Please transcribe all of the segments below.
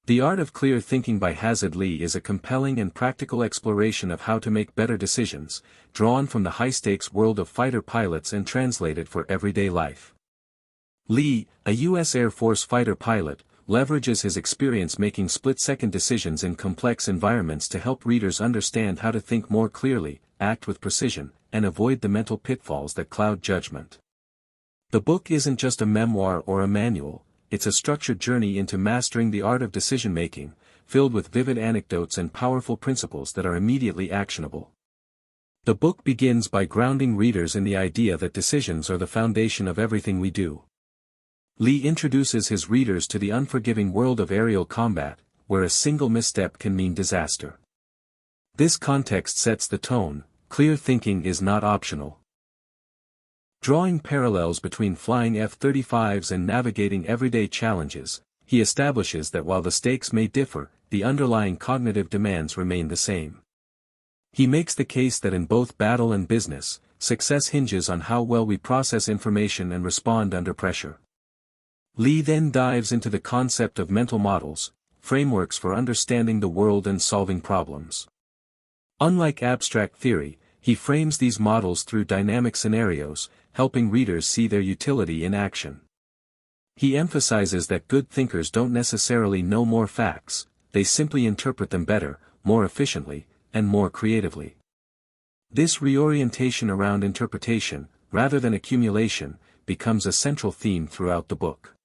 The Art of Clear Thinking by Hasard Lee is a compelling and practical exploration of how to make better decisions, drawn from the high-stakes world of fighter pilots and translated for everyday life. Lee, a U.S. Air Force fighter pilot, leverages his experience making split-second decisions in complex environments to help readers understand how to think more clearly, act with precision, and avoid the mental pitfalls that cloud judgment. The book isn't just a memoir or a manual. It's a structured journey into mastering the art of decision-making, filled with vivid anecdotes and powerful principles that are immediately actionable. The book begins by grounding readers in the idea that decisions are the foundation of everything we do. Lee introduces his readers to the unforgiving world of aerial combat, where a single misstep can mean disaster. This context sets the tone: clear thinking is not optional. Drawing parallels between flying F-35s and navigating everyday challenges, he establishes that while the stakes may differ, the underlying cognitive demands remain the same. He makes the case that in both battle and business, success hinges on how well we process information and respond under pressure. Lee then dives into the concept of mental models, frameworks for understanding the world and solving problems. Unlike abstract theory, he frames these models through dynamic scenarios, helping readers see their utility in action. He emphasizes that good thinkers don't necessarily know more facts, they simply interpret them better, more efficiently, and more creatively. This reorientation around interpretation, rather than accumulation, becomes a central theme throughout the book.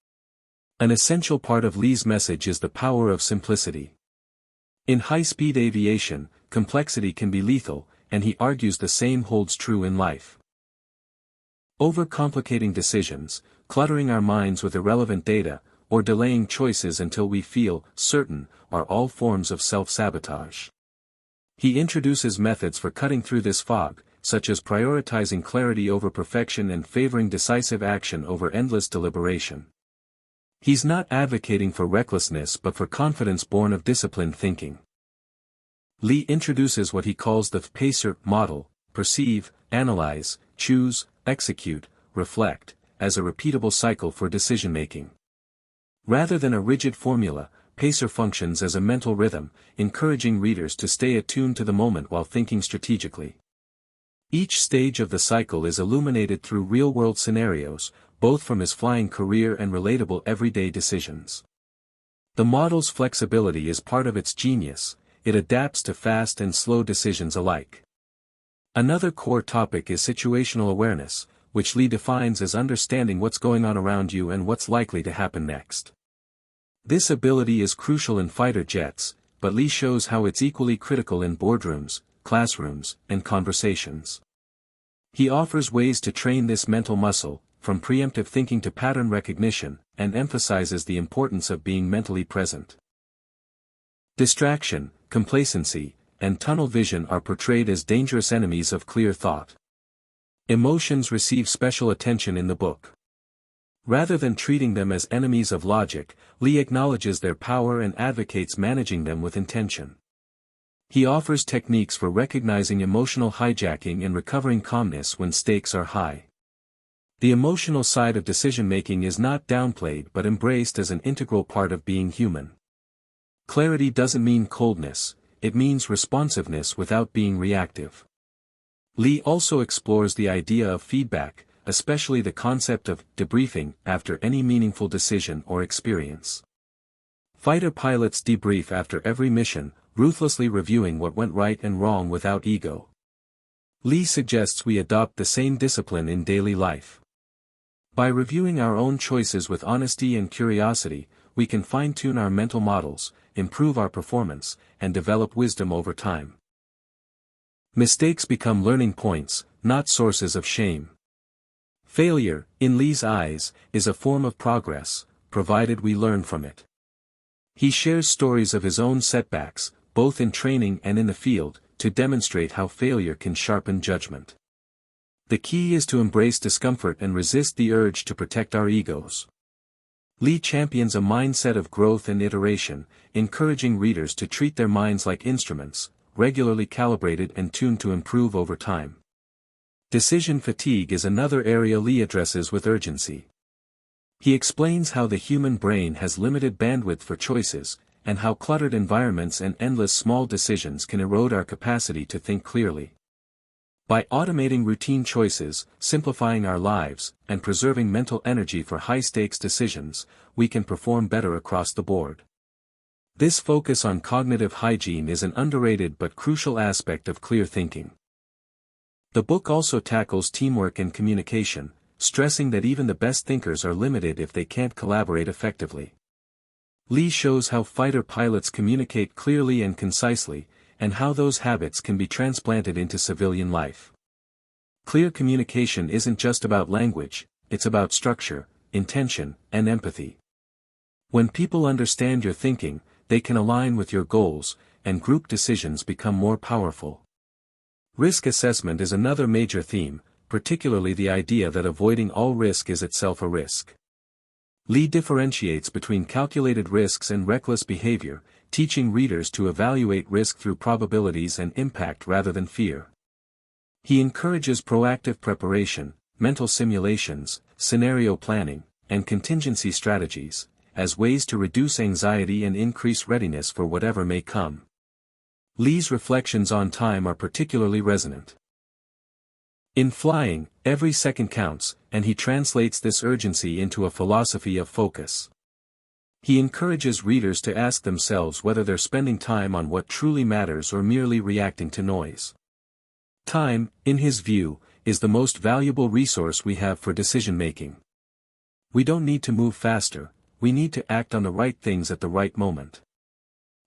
An essential part of Lee's message is the power of simplicity. In high-speed aviation, complexity can be lethal, and he argues the same holds true in life. Overcomplicating decisions, cluttering our minds with irrelevant data, or delaying choices until we feel certain, are all forms of self-sabotage. He introduces methods for cutting through this fog, such as prioritizing clarity over perfection and favoring decisive action over endless deliberation. He's not advocating for recklessness but for confidence born of disciplined thinking. Lee introduces what he calls the PACER model: perceive, analyze, choose, execute, reflect, as a repeatable cycle for decision-making. Rather than a rigid formula, PACER functions as a mental rhythm, encouraging readers to stay attuned to the moment while thinking strategically. Each stage of the cycle is illuminated through real-world scenarios, both from his flying career and relatable everyday decisions. The model's flexibility is part of its genius. It adapts to fast and slow decisions alike. Another core topic is situational awareness, which Lee defines as understanding what's going on around you and what's likely to happen next. This ability is crucial in fighter jets, but Lee shows how it's equally critical in boardrooms, classrooms, and conversations. He offers ways to train this mental muscle, from preemptive thinking to pattern recognition, and emphasizes the importance of being mentally present. Distraction, complacency, and tunnel vision are portrayed as dangerous enemies of clear thought. Emotions receive special attention in the book. Rather than treating them as enemies of logic, Lee acknowledges their power and advocates managing them with intention. He offers techniques for recognizing emotional hijacking and recovering calmness when stakes are high. The emotional side of decision-making is not downplayed but embraced as an integral part of being human. Clarity doesn't mean coldness, it means responsiveness without being reactive. Lee also explores the idea of feedback, especially the concept of debriefing after any meaningful decision or experience. Fighter pilots debrief after every mission, ruthlessly reviewing what went right and wrong without ego. Lee suggests we adopt the same discipline in daily life. By reviewing our own choices with honesty and curiosity, we can fine-tune our mental models, improve our performance, and develop wisdom over time. Mistakes become learning points, not sources of shame. Failure, in Lee's eyes, is a form of progress, provided we learn from it. He shares stories of his own setbacks, both in training and in the field, to demonstrate how failure can sharpen judgment. The key is to embrace discomfort and resist the urge to protect our egos. Lee champions a mindset of growth and iteration, encouraging readers to treat their minds like instruments, regularly calibrated and tuned to improve over time. Decision fatigue is another area Lee addresses with urgency. He explains how the human brain has limited bandwidth for choices, and how cluttered environments and endless small decisions can erode our capacity to think clearly. By automating routine choices, simplifying our lives, and preserving mental energy for high-stakes decisions, we can perform better across the board. This focus on cognitive hygiene is an underrated but crucial aspect of clear thinking. The book also tackles teamwork and communication, stressing that even the best thinkers are limited if they can't collaborate effectively. Lee shows how fighter pilots communicate clearly and concisely, and how those habits can be transplanted into civilian life. Clear communication isn't just about language, it's about structure, intention, and empathy. When people understand your thinking, they can align with your goals, and group decisions become more powerful. Risk assessment is another major theme, particularly the idea that avoiding all risk is itself a risk. Lee differentiates between calculated risks and reckless behavior, teaching readers to evaluate risk through probabilities and impact rather than fear. He encourages proactive preparation, mental simulations, scenario planning, and contingency strategies, as ways to reduce anxiety and increase readiness for whatever may come. Lee's reflections on time are particularly resonant. In flying, every second counts, and he translates this urgency into a philosophy of focus. He encourages readers to ask themselves whether they're spending time on what truly matters or merely reacting to noise. Time, in his view, is the most valuable resource we have for decision-making. We don't need to move faster, we need to act on the right things at the right moment.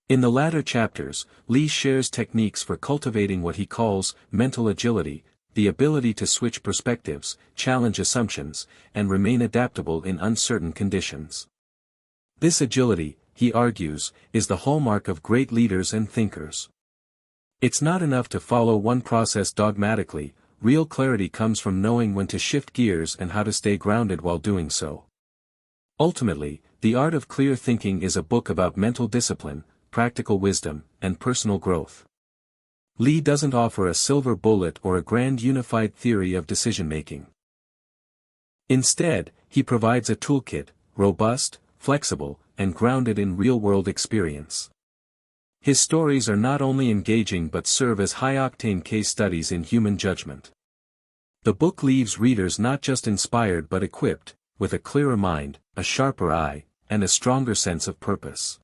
In the latter chapters, Lee shares techniques for cultivating what he calls mental agility, the ability to switch perspectives, challenge assumptions, and remain adaptable in uncertain conditions. This agility, he argues, is the hallmark of great leaders and thinkers. It's not enough to follow one process dogmatically, real clarity comes from knowing when to shift gears and how to stay grounded while doing so. Ultimately, The Art of Clear Thinking is a book about mental discipline, practical wisdom, and personal growth. Lee doesn't offer a silver bullet or a grand unified theory of decision-making. Instead, he provides a toolkit, robust, flexible, and grounded in real-world experience. His stories are not only engaging but serve as high-octane case studies in human judgment. The book leaves readers not just inspired but equipped, with a clearer mind, a sharper eye, and a stronger sense of purpose.